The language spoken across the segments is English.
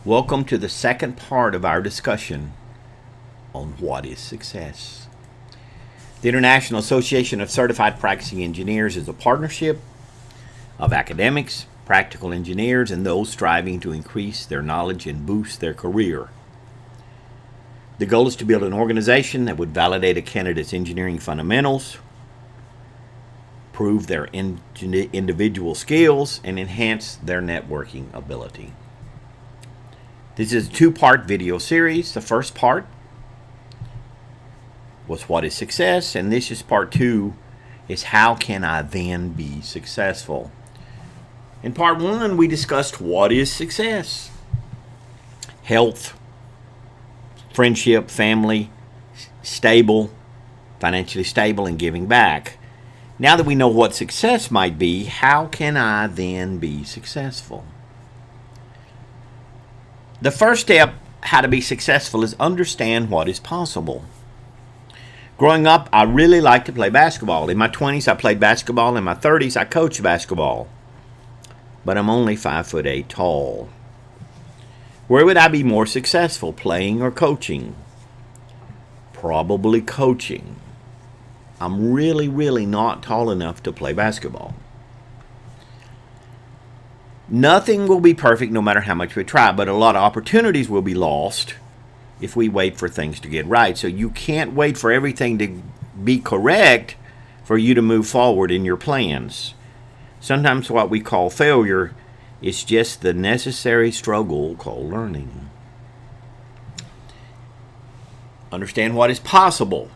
Welcome to the second part of our discussion on what is success. The International Association of Certified Practicing Engineers is a partnership of academics, practical engineers, and those striving to increase their knowledge and boost their career. The goal is to build an organization that would validate a candidate's engineering fundamentals, prove their individual skills, and enhance their networking ability. This is a two-part video series. The first part was what is success, and this is part two, is how can I then be successful. In part one, we discussed what is success. Health, friendship, family, stable, financially stable, and giving back. Now that we know what success might be, how can I then be successful? The first step, how to be successful, is understand what is possible. Growing up, I really liked to play basketball. In my 20s, I played basketball. In my 30s, I coached basketball. But I'm only 5'8" tall. Where would I be more successful, playing or coaching? Probably coaching. I'm really not tall enough to play basketball. Nothing will be perfect no matter how much we try, but a lot of opportunities will be lost if we wait for things to get right. So you can't wait for everything to be correct for you to move forward in your plans. Sometimes what we call failure is just the necessary struggle called learning. Understand what is possible.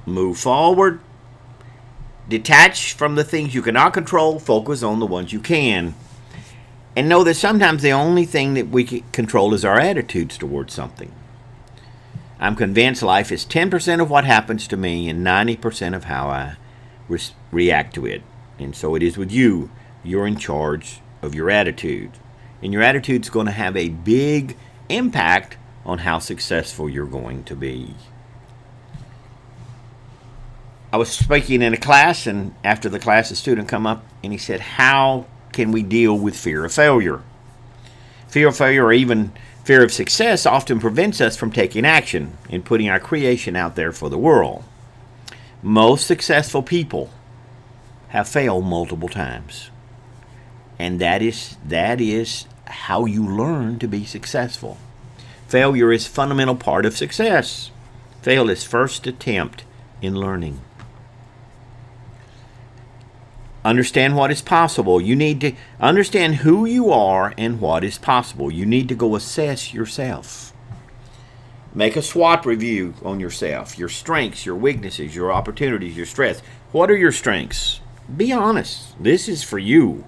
Move forward. Detach from the things you cannot control. Focus on the ones you can. And know that sometimes the only thing that we can control is our attitudes towards something. I'm convinced life is 10% of what happens to me and 90% of how I react to it. And so it is with you. You're in charge of your attitude. And your attitude's going to have a big impact on how successful you're going to be. I was speaking in a class, and after the class, a student come up and he said, how can we deal with fear of failure? Fear of failure, or even fear of success, often prevents us from taking action and putting our creation out there for the world. Most successful people have failed multiple times. And that is how you learn to be successful. Failure is a fundamental part of success. Fail is first attempt in learning. Understand what is possible. You need to understand who you are and what is possible. You need to go assess yourself. Make a SWOT review on yourself. Your strengths, your weaknesses, your opportunities, your strengths. What are your strengths? Be honest. This is for you.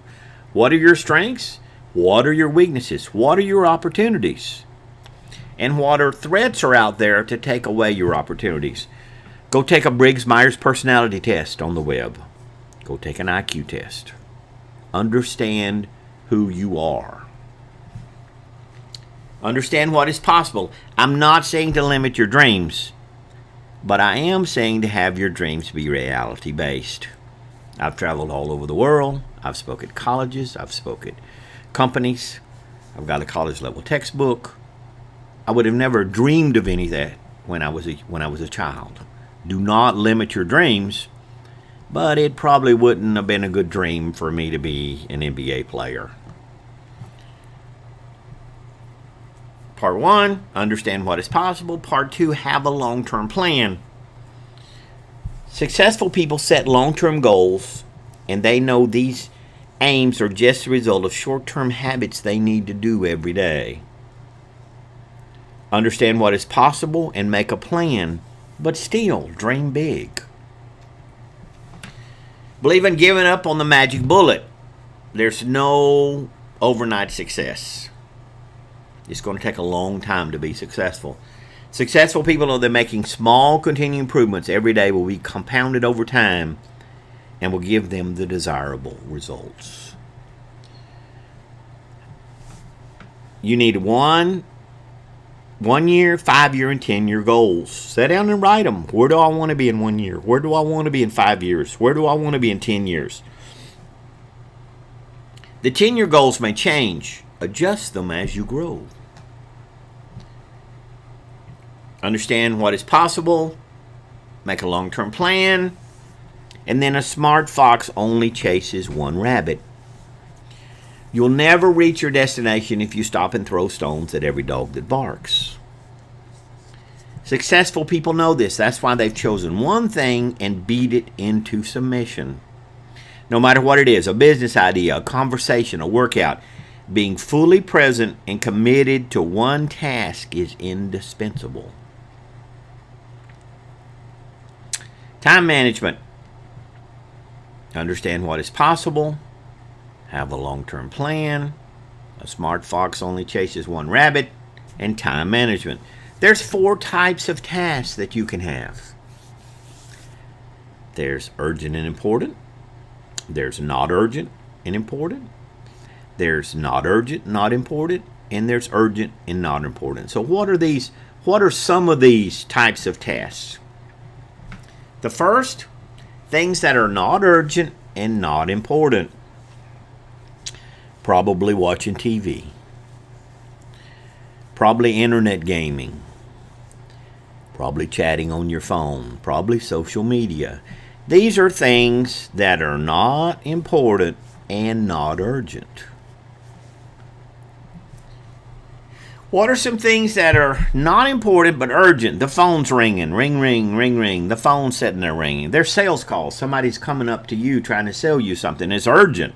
What are your strengths? What are your weaknesses? What are your opportunities? And what are threats are out there to take away your opportunities? Go take a Briggs-Myers personality test on the web. Go take an IQ test. Understand who you are. Understand what is possible. I'm not saying to limit your dreams, but I am saying to have your dreams be reality-based. I've traveled all over the world. I've spoken at colleges. I've spoken at companies. I've got a college-level textbook. I would have never dreamed of any of that when I was a child. Do not limit your dreams. But it probably wouldn't have been a good dream for me to be an NBA player. Part one, understand what is possible. Part two, have a long-term plan. Successful people set long-term goals, and they know these aims are just the result of short-term habits they need to do every day. Understand what is possible and make a plan, but still dream big. Believe in giving up on the magic bullet. There's no overnight success. It's going to take a long time to be successful. Successful people know that making small continued improvements every day will be compounded over time and will give them the desirable results. You need 1 year, 5 year, and 10-year goals. Sit down and write them. Where do I want to be in 1 year? Where do I want to be in 5 years? Where do I want to be in 10 years? The 10-year goals may change. Adjust them as you grow. Understand what is possible. Make a long-term plan. And then a smart fox only chases one rabbit. You'll never reach your destination if you stop and throw stones at every dog that barks. Successful people know this. That's why they've chosen one thing and beat it into submission. No matter what it is, a business idea, a conversation, a workout, being fully present and committed to one task is indispensable. Time management. Understand what is possible. Have a long-term plan. A smart fox only chases one rabbit. And time management. There's 4 types of tasks that you can have. There's urgent and important. There's not urgent and important. There's not urgent, not important. And there's urgent and not important. So what are these? What are some of these types of tasks? The first, things that are not urgent and not important. Probably watching TV. Probably internet gaming. Probably chatting on your phone. Probably social media. These are things that are not important and not urgent. What are some things that are not important but urgent? The phone's ringing. Ring, ring, ring, ring. The phone's sitting there ringing. There's sales calls. Somebody's coming up to you trying to sell you something. It's urgent,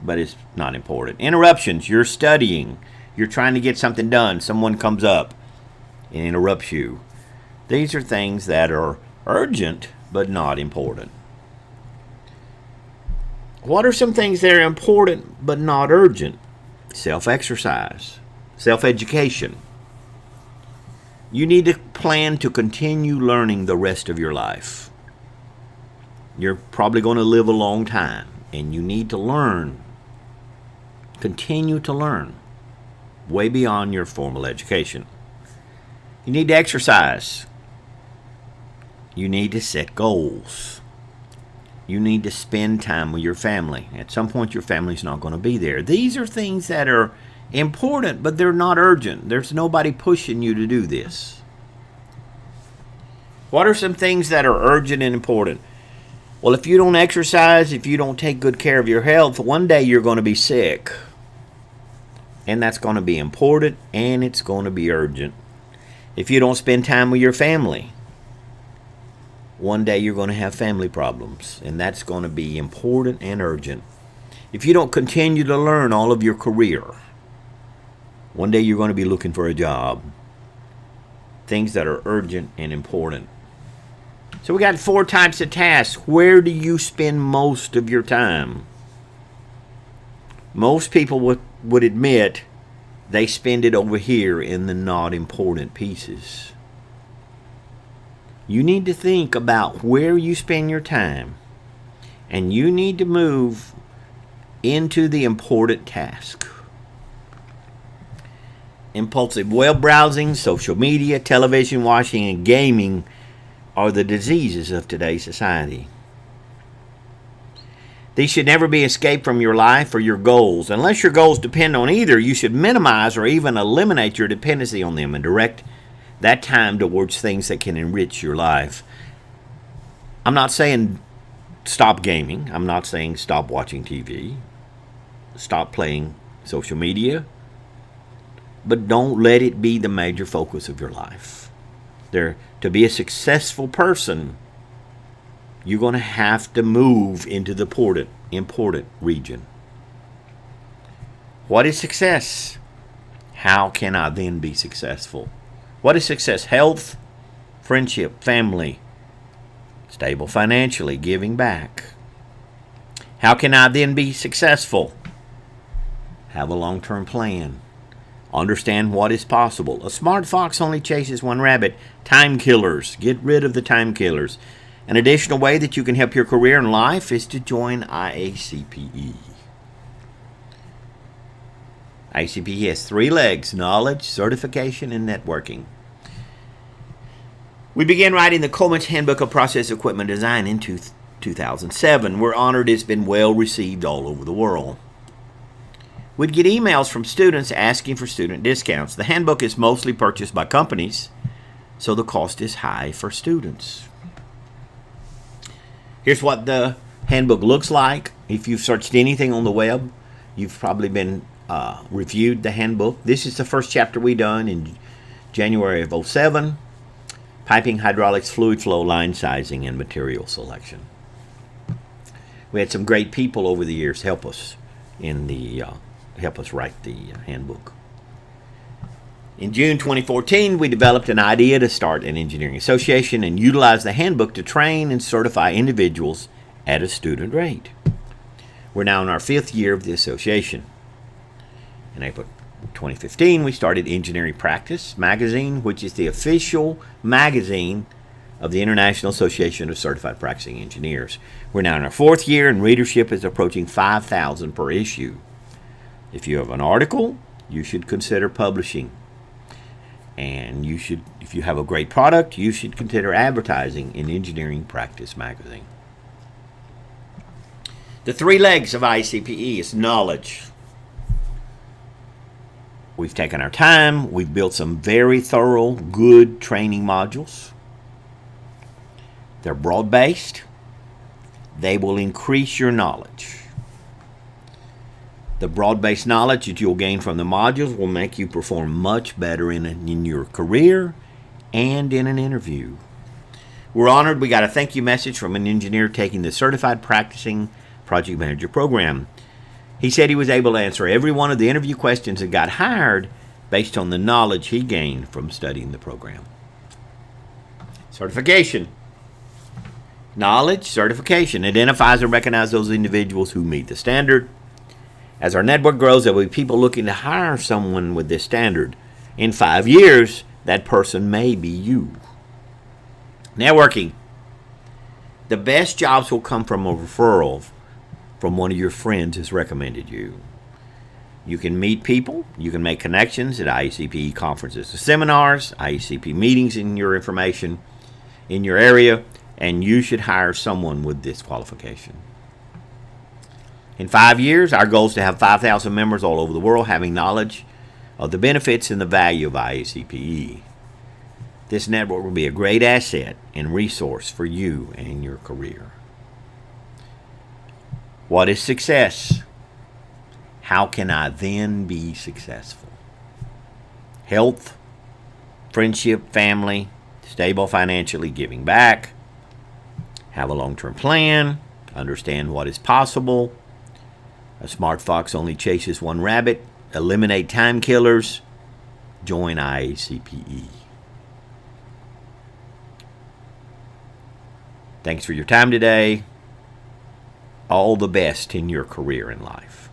but it's not important. Interruptions. You're studying. You're trying to get something done. Someone comes up and interrupts you. These are things that are urgent but not important. What are some things that are important but not urgent? Self-exercise. Self-education. You need to plan to continue learning the rest of your life. You're probably going to live a long time, and you need to learn. Continue to learn way beyond your formal education. You need to exercise. You need to set goals. You need to spend time with your family. At some point, your family's not going to be there. These are things that are important, but they're not urgent. There's nobody pushing you to do this. What are some things that are urgent and important? Well, if you don't exercise, if you don't take good care of your health, one day you're going to be sick. And that's going to be important, and it's going to be urgent. If you don't spend time with your family, one day you're going to have family problems, and that's going to be important and urgent. If you don't continue to learn all of your career, one day you're going to be looking for a job. Things that are urgent and important. So we got 4 types of tasks. Where do you spend most of your time? Most people would admit they spend it over here in the not important pieces. You need to think about where you spend your time, and you need to move into the important task. Impulsive web browsing, social media, television watching, and gaming are the diseases of today's society. These should never be escaped from your life or your goals. Unless your goals depend on either, you should minimize or even eliminate your dependency on them and direct that time towards things that can enrich your life. I'm not saying stop gaming. I'm not saying stop watching TV. Stop playing social media. But don't let it be the major focus of your life. To be a successful person, you're going to have to move into the important region. What is success? How can I then be successful? What is success? Health, friendship, family, stable financially, giving back. How can I then be successful? Have a long-term plan. Understand what is possible. A smart fox only chases one rabbit. Time killers. Get rid of the time killers. An additional way that you can help your career and life is to join IACPE. IACPE has 3 legs: knowledge, certification, and networking. We began writing the Coleman's Handbook of Process Equipment Design in 2007. We're honored it's been well received all over the world. We'd get emails from students asking for student discounts. The handbook is mostly purchased by companies so the cost is high for students. Here's what the handbook looks like. If you've searched anything on the web, you've probably been reviewed the handbook. This is the first chapter we done in January of 2007. Piping, hydraulics, fluid flow, line sizing, and material selection. We had some great people over the years help us write the handbook. In June 2014, we developed an idea to start an engineering association and utilize the handbook to train and certify individuals at a student rate. We're now in our 5th year of the association. In April 2015, we started Engineering Practice magazine, which is the official magazine of the International Association of Certified Practicing Engineers. We're now in our 4th year, and readership is approaching 5,000 per issue. If you have an article, you should consider publishing. And if you have a great product, you should consider advertising in Engineering Practice magazine. The 3 legs of ICPE is knowledge. We've taken our time. We've built some very thorough, good training modules. They're broad-based. They will increase your knowledge. The broad-based knowledge that you'll gain from the modules will make you perform much better in your career and in an interview. We're honored. We got a thank you message from an engineer taking the Certified Practicing Project Manager program. He said he was able to answer every one of the interview questions and got hired based on the knowledge he gained from studying the program. Certification. Knowledge, certification identifies and recognizes those individuals who meet the standard. As our network grows, there will be people looking to hire someone with this standard. In 5 years, that person may be you. Networking. The best jobs will come from a referral from one of your friends has recommended you. You can meet people. You can make connections at IACPE conferences or seminars, IACP meetings in your information in your area, and you should hire someone with this qualification. In 5 years, our goal is to have 5,000 members all over the world having knowledge of the benefits and the value of IACPE. This network will be a great asset and resource for you and your career. What is success? How can I then be successful? Health, friendship, family, stable financially, giving back, have a long-term plan, understand what is possible. A smart fox only chases one rabbit. Eliminate time killers. Join IACPE. Thanks for your time today. All the best in your career and life.